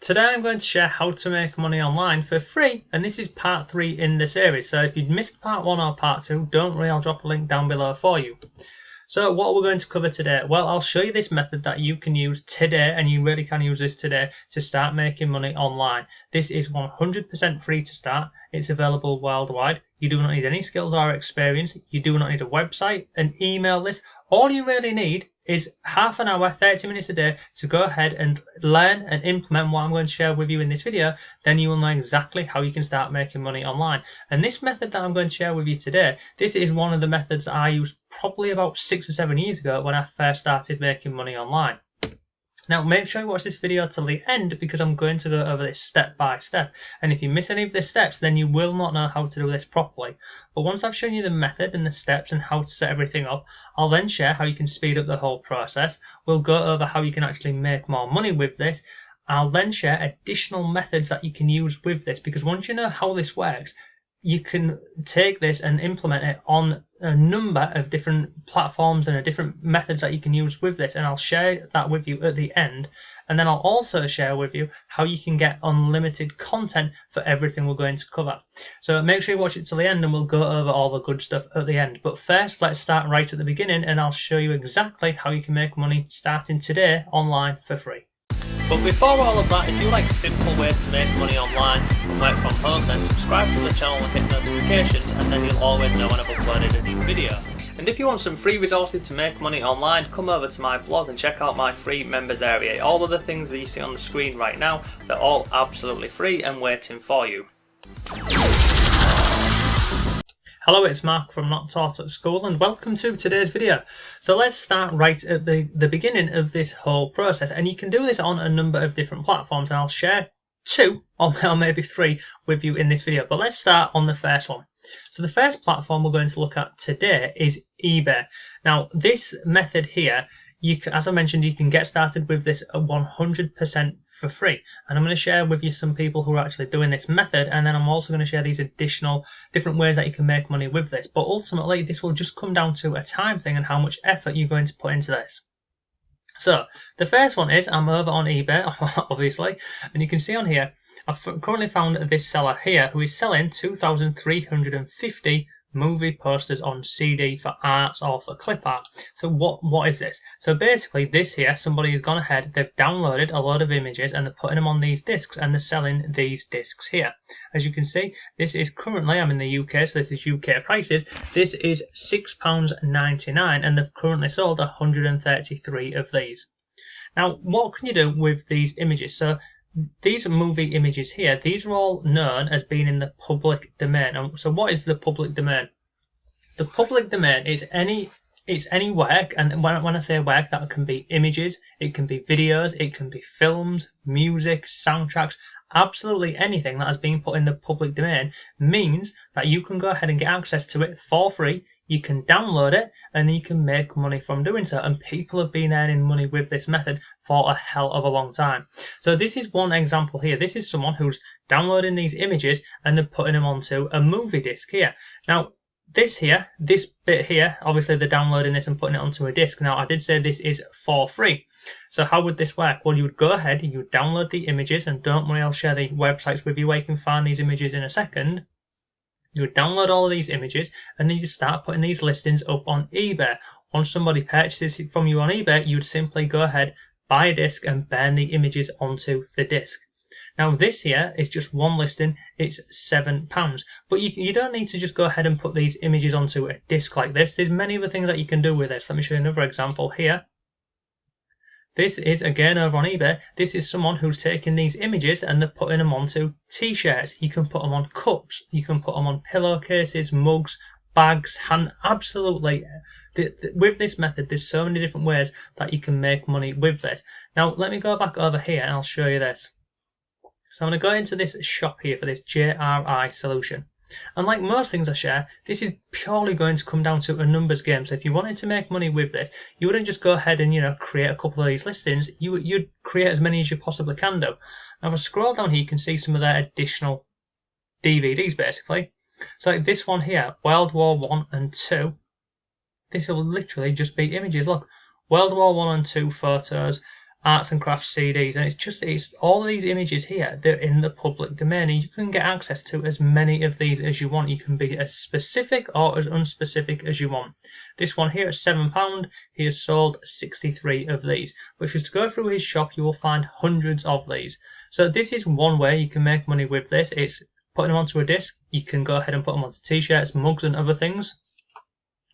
Today I'm going to share how to make money online for free, and this is part 3 in the series. So if you'd missed part 1 or part 2, don't worry, I'll drop a link down below for you. So what we're going to cover today, well, I'll show you this method that you can use today, and you really can use this today to start making money online. This is 100% free to start. It's available worldwide. You do not need any skills or experience. You do not need a website, an email list. All you really need is half an hour, 30 minutes a day to go ahead and learn and implement what I'm going to share with you in this video. Then you will know exactly how you can start making money online. And this method that I'm going to share with you today, this is one of the methods that I used probably about 6 or 7 years ago when I first started making money online. Now make sure you watch this video till the end because I'm going to go over this step by step, and if you miss any of the steps then you will not know how to do this properly. But once I've shown you the method and the steps and how to set everything up, I'll then share how you can speed up the whole process. We'll go over how you can actually make more money with this. I'll then share additional methods that you can use with this, because once you know how this works, you can take this and implement it on a number of different platforms and different methods that you can use with this, and I'll share that with you at the end. And then I'll also share with you how you can get unlimited content for everything we're going to cover. So make sure you watch it till the end and we'll go over all the good stuff at the end. But first, let's start right at the beginning and I'll show you exactly how you can make money starting today online for free. But before all of that, if you like simple ways to make money online and work from home, then subscribe to the channel and hit notifications, and then you'll always know when I've uploaded a new video. And if you want some free resources to make money online, come over to my blog and check out my free members area. All of the things that you see on the screen right now, they're all absolutely free and waiting for you. Hello, it's Mark from Not Taught at School and welcome to today's video. So let's start right at the beginning of this whole process, and you can do this on a number of different platforms, and I'll share 2 or maybe 3 with you in this video. But let's start on the first one. So the first platform we're going to look at today is eBay. Now this method here, as I mentioned, you can get started with this 100% for free, and I'm going to share with you some people who are actually doing this method, and then I'm also going to share these additional different ways that you can make money with this. But ultimately this will just come down to a time thing and how much effort you're going to put into this. So the first one is, I'm over on eBay obviously, and you can see on here I've currently found this seller here who is selling 2,350 movie posters on CD for arts or for clip art. So what is this? So basically this here, somebody has gone ahead, they've downloaded a load of images and they're putting them on these discs and they're selling these discs here. As you can see, this is currently, I'm in the UK, so this is UK prices, this is £6.99 and they've currently sold 133 of these. Now what can you do with these images? So these movie images here, these are all known as being in the public domain. So what is the public domain? The public domain is any work, and when I say work, that can be images, it can be videos, it can be films, music, soundtracks, absolutely anything that has been put in the public domain means that you can go ahead and get access to it for free. You can download it and then you can make money from doing so, and people have been earning money with this method for a hell of a long time. So this is one example here. This is someone who's downloading these images and they're putting them onto a movie disc here. Now this bit here, obviously they're downloading this and putting it onto a disc. Now I did say this is for free. So how would this work? Well, you would go ahead, you would download the images, and don't worry, I'll share the websites with you where you can find these images in a second. You would download all of these images and then you start putting these listings up on eBay. Once somebody purchases it from you on eBay, you would simply go ahead, buy a disc and burn the images onto the disc. Now this here is just one listing, it's £7. But you don't need to just go ahead and put these images onto a disc like this. There's many other things that you can do with this. Let me show you another example here. This is again over on eBay. This is someone who's taking these images and they're putting them onto t-shirts. You can put them on cups, you can put them on pillowcases, mugs, bags, absolutely. With this method, there's so many different ways that you can make money with this. Now let me go back over here and I'll show you this. So I'm going to go into this shop here for this JRI solution. And like most things I share, this is purely going to come down to a numbers game. So if you wanted to make money with this, you wouldn't just go ahead and create a couple of these listings. You'd create as many as you possibly can do. Now if I scroll down here, you can see some of their additional DVDs basically. So like this one here, World War I and II. This will literally just be images. Look, World War I and II photos, arts and crafts CDs, and it's all of these images here, they're in the public domain, and you can get access to as many of these as you want. You can be as specific or as unspecific as you want. This one here at £7, he has sold 63 of these, but if you go through his shop you will find hundreds of these. So this is one way you can make money with this. It's putting them onto a disc. You can go ahead and put them onto t-shirts, mugs and other things.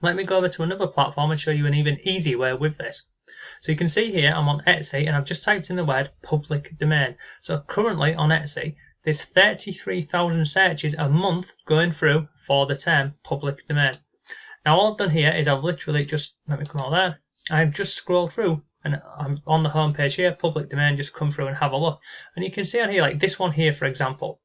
Let me go over to another platform and show you an even easier way with this. So you can see here I'm on Etsy and I've just typed in the word public domain. So currently on Etsy there's 33,000 searches a month going through for the term public domain. Now all I've done here is I've literally just, let me come out there, I've just scrolled through and I'm on the home page here, public domain, just come through and have a look. And you can see on here, like this one here for example,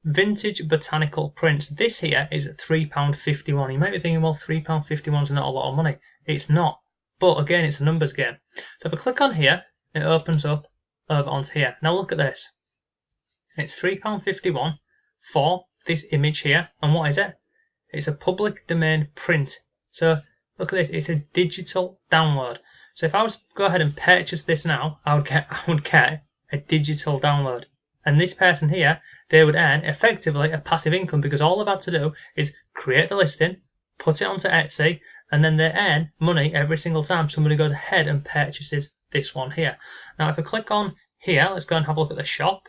vintage botanical prints. This here is at £3.51. You might be thinking, well, £3.51 is not a lot of money. It's not. But again, it's a numbers game. So if I click on here, it opens up over onto here. Now look at this. It's £3.51 for this image here. And what is it? It's a public domain print. So look at this. It's a digital download. So if I was to go ahead and purchase this now, I would get a digital download. And this person here, they would earn effectively a passive income because all they've had to do is create the listing, put it onto Etsy, and then they earn money every single time somebody goes ahead and purchases this one here. Now if I click on here, let's go and have a look at the shop.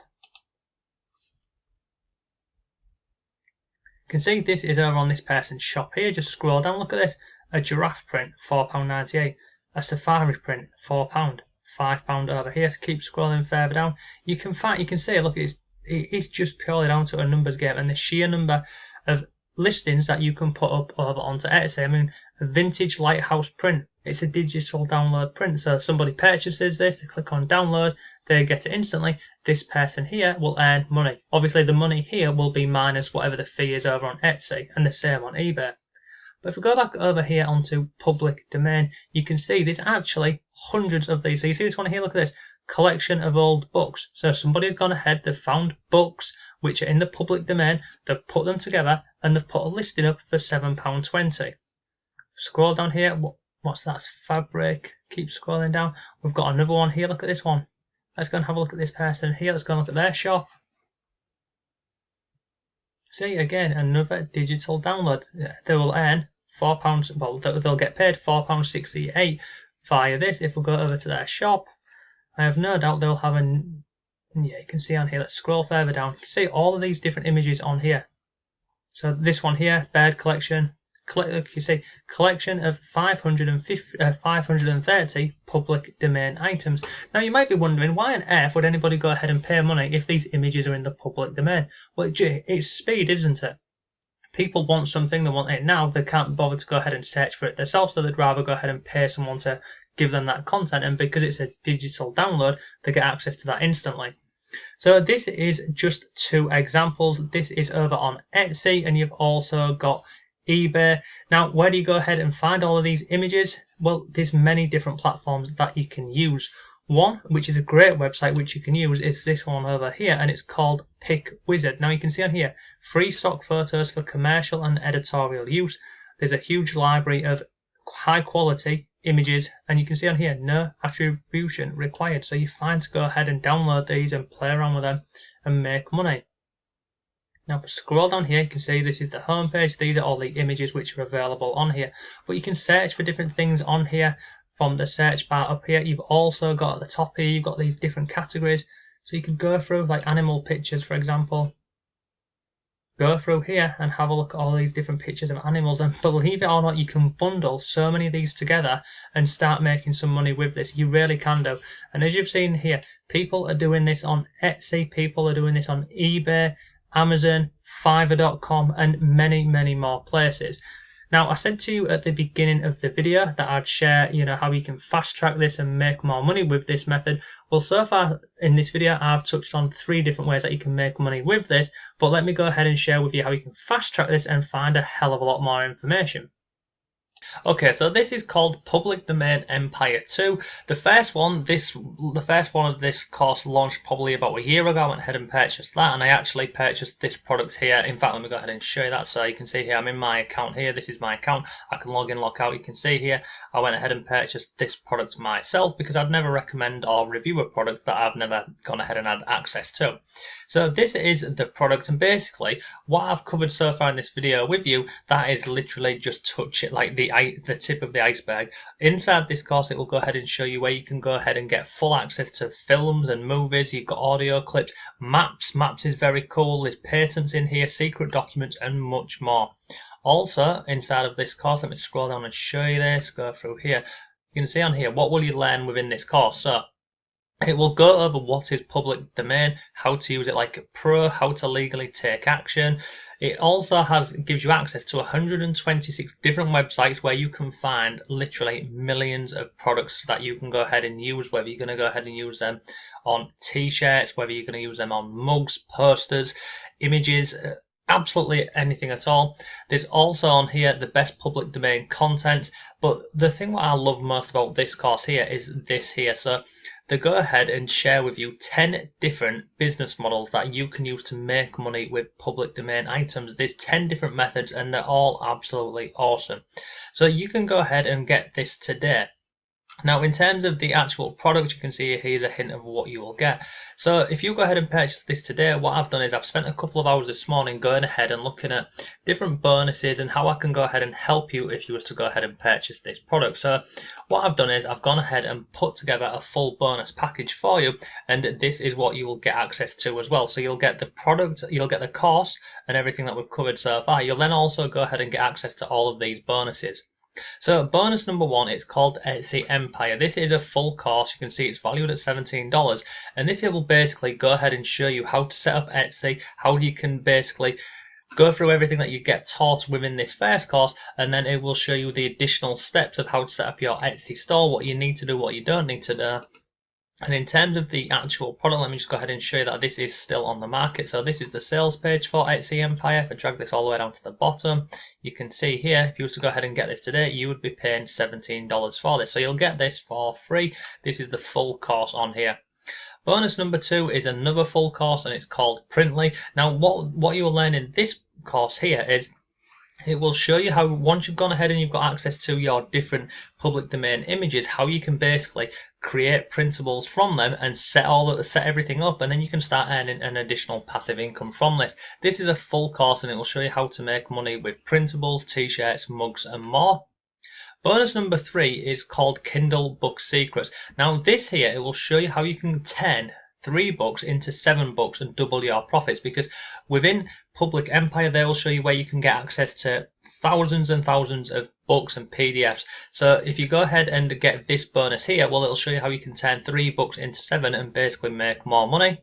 You can see this is over on this person's shop here. Just scroll down, look at this. A giraffe print, £4.98. A safari print, £4. £5 over here. Keep scrolling further down. You can see, look, it's just purely down to a numbers game and the sheer number of listings that you can put up over onto Etsy. I mean, a vintage lighthouse print. It's a digital download print. So somebody purchases this, they click on download, they get it instantly. This person here will earn money. Obviously, the money here will be minus whatever the fee is over on Etsy, and the same on eBay. But if we go back over here onto public domain, you can see there's actually hundreds of these. So you see this one here, look at this, collection of old books. So somebody's gone ahead, they've found books which are in the public domain, they've put them together and they've put a listing up for £7.20. Scroll down here, what's that? Fabric. Keep scrolling down. We've got another one here, look at this one. Let's go and have a look at this person here, let's go and look at their shop. See, again, another digital download. They will earn £4, well, they'll get paid £4.68 via this. If we go over to their shop, I have no doubt they'll have yeah, you can see on here, let's scroll further down. You can see all of these different images on here. So this one here, bird collection, you see, collection of 530 public domain items. Now you might be wondering, why on earth would anybody go ahead and pay money if these images are in the public domain? Well, it's speed, isn't it? People want something, they want it now, they can't bother to go ahead and search for it themselves, so they'd rather go ahead and pay someone to give them that content, and because it's a digital download, they get access to that instantly. So this is just two examples. This is over on Etsy, and you've also got eBay. Now, where do you go ahead and find all of these images? Well, there's many different platforms that you can use. One, which is a great website which you can use, is this one over here, and it's called Pick Wizard. Now you can see on here, free stock photos for commercial and editorial use. There's a huge library of high quality images, and you can see on here, no attribution required. So you're fine to go ahead and download these and play around with them and make money. Now scroll down here, you can see this is the home page. These are all the images which are available on here, but you can search for different things on here from the search bar up here. You've also got at the top here, you've got these different categories, so you can go through like animal pictures, for example. Go through here and have a look at all these different pictures of animals, and believe it or not, you can bundle so many of these together and start making some money with this. You really can do. And as you've seen here, people are doing this on Etsy, people are doing this on eBay, Amazon, Fiverr.com, and many more places. Now, I said to you at the beginning of the video that I'd share, how you can fast track this and make more money with this method. Well, so far in this video, I've touched on 3 different ways that you can make money with this, but let me go ahead and share with you how you can fast track this and find a hell of a lot more information. Okay, so this is called Public Domain Empire 2. The first one of this course launched probably about a year ago. I went ahead and purchased that, and I actually purchased this product here. In fact, let me go ahead and show you that. So you can see here, I'm in my account here. This is my account. I can log in, log out. You can see here, I went ahead and purchased this product myself because I'd never recommend or review a product that I've never gone ahead and had access to. So this is the product, and basically what I've covered so far in this video with you, that is literally just touch it like the tip of the iceberg. Inside this course, it will go ahead and show you where you can go ahead and get full access to films and movies. You've got audio clips, maps is very cool. There's patents in here, secret documents, and much more. Also inside of this course, let me scroll down and show you this. Go through here. You can see on here, what will you learn within this course? So it will go over what is public domain, how to use it like a pro, how to legally take action. It also gives you access to 126 different websites where you can find literally millions of products that you can go ahead and use, whether you're going to go ahead and use them on t-shirts, whether you're going to use them on mugs, posters, images, absolutely anything at all. There's also on here the best public domain content, but the thing what I love most about this course here is this here. So they go ahead and share with you 10 different business models that you can use to make money with public domain items. There's 10 different methods, and they're all absolutely awesome. So you can go ahead and get this today. Now, in terms of the actual product, you can see here's a hint of what you will get. So if you go ahead and purchase this today, what I've done is I've spent a couple of hours this morning going ahead and looking at different bonuses and how I can go ahead and help you if you was to go ahead and purchase this product. So what I've done is I've gone ahead and put together a full bonus package for you, and this is what you will get access to as well. So you'll get the product, you'll get the course and everything that we've covered so far. You'll then also go ahead and get access to all of these bonuses. So bonus number one, it's called Etsy Empire. This is a full course. You can see it's valued at $17, and this will basically go ahead and show you how to set up Etsy, how you can basically go through everything that you get taught within this first course, and then it will show you the additional steps of how to set up your Etsy store, what you need to do, what you don't need to do. And in terms of the actual product, let me just go ahead and show you that this is still on the market. So this is the sales page for Etsy Empire. If I drag this all the way down to the bottom, you can see here, if you were to go ahead and get this today, you would be paying $17 for this. So you'll get this for free. This is the full course on here. Bonus number two is another full course, and it's called Printly. Now, what you'll learn in this course here is it will show you how, once you've gone ahead and you've got access to your different public domain images, how you can basically create printables from them and set everything up, and then you can start earning an additional passive income from this. This is a full course, and it will show you how to make money with printables, t-shirts, mugs, and more. Bonus number three is called Kindle Book Secrets. Now this here, it will show you how you can turn 3 books into 7 books and double your profits, because within Public Empire they will show you where you can get access to thousands and thousands of books and PDFs. So if you go ahead and get this bonus here, well, it'll show you how you can turn 3 books into 7 and basically make more money.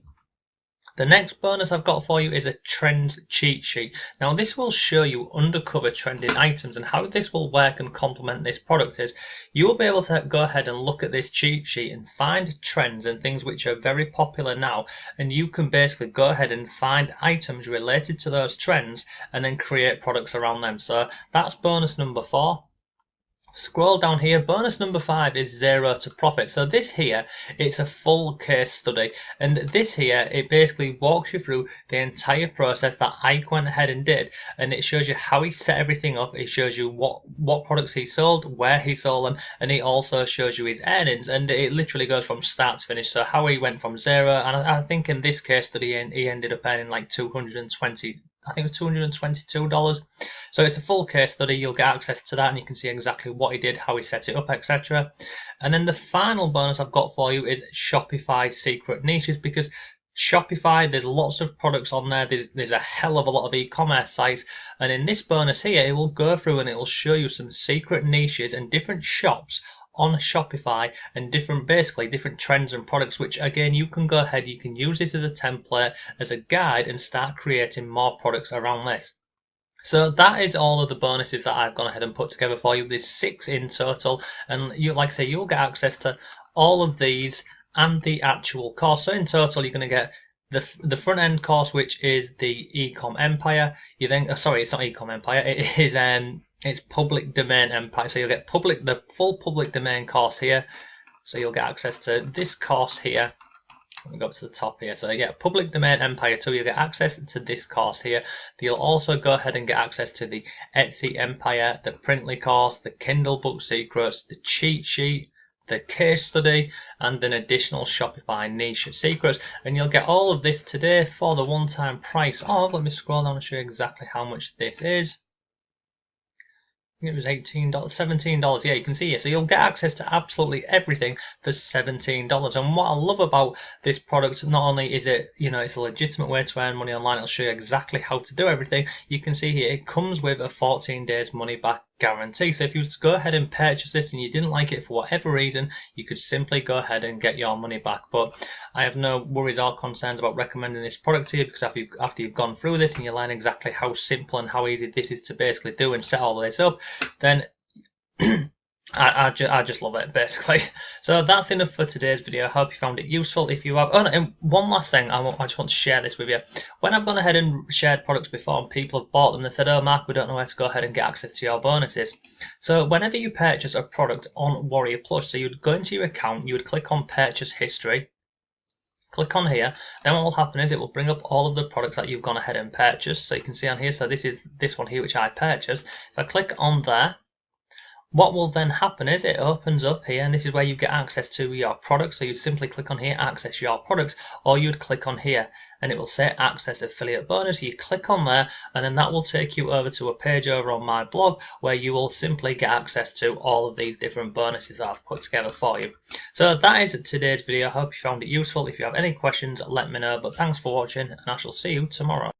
The next bonus I've got for you is a trend cheat sheet. Now this will show you undercover trending items, and how this will work and complement this product is you will be able to go ahead and look at this cheat sheet and find trends and things which are very popular now, and you can basically go ahead and find items related to those trends and then create products around them. So that's bonus number 4. Scroll down here, bonus number 5 is zero to profit. So this here, it's a full case study, and this here, it basically walks you through the entire process that Ike went ahead and did, and it shows you how he set everything up. It shows you what products he sold, where he sold them, and it also shows you his earnings, and it literally goes from start to finish. So how he went from zero, and I think in this case study he ended up earning like $222. So it's a full case study. You'll get access to that, and you can see exactly what he did, how he set it up, etc. And then the final bonus I've got for you is Shopify secret niches, because Shopify, there's lots of products on there. There's a hell of a lot of e-commerce sites, and in this bonus here, it will go through and it will show you some secret niches and different shops on Shopify and different trends and products, which again you can go ahead, you can use this as a template, as a guide, and start creating more products around this. So that is all of the bonuses that I've gone ahead and put together for you. There's 6 in total, and like I say, you'll get access to all of these and the actual course. So in total you're going to get the front end course, which is the Ecom Empire. You then sorry, it's not Ecom Empire, it is It's public domain empire. So you'll get the full public domain course here. So you'll get access to this course here. Let me go up to the top here. So you get public domain empire 2. You'll get access to this course here. You'll also go ahead and get access to the Etsy empire, the Printly course, the Kindle book secrets, the cheat sheet, the case study, and an additional Shopify niche secrets. And you'll get all of this today for the one-time price of, let me scroll down and show you exactly how much this is. It was $18, $17. Yeah, you can see here. So you'll get access to absolutely everything for $17. And what I love about this product, not only is it, it's a legitimate way to earn money online, it'll show you exactly how to do everything. You can see here, it comes with a 14 days money back guarantee. So if you were to go ahead and purchase this and you didn't like it for whatever reason, you could simply go ahead and get your money back. But I have no worries or concerns about recommending this product to you, because after you've gone through this and you learn exactly how simple and how easy this is to basically do and set all this up, then I just love it, basically. So that's enough for today's video. I hope you found it useful. If you have, and one last thing, I just want to share this with you. When I've gone ahead and shared products before and people have bought them, they said, "Oh, Mark, we don't know where to go ahead and get access to your bonuses." So whenever you purchase a product on Warrior Plus, so you'd go into your account, you would click on Purchase History. Click on here, then what will happen is it will bring up all of the products that you've gone ahead and purchased. So you can see on here, so this is this one here which I purchased. If I click on there, what will then happen is it opens up here, and this is where you get access to your products. So you'd simply click on here, access your products, or you'd click on here and it will say access affiliate bonus. You click on there and then that will take you over to a page over on my blog where you will simply get access to all of these different bonuses that I've put together for you. So that is today's video. I hope you found it useful. If you have any questions, let me know. But thanks for watching, and I shall see you tomorrow.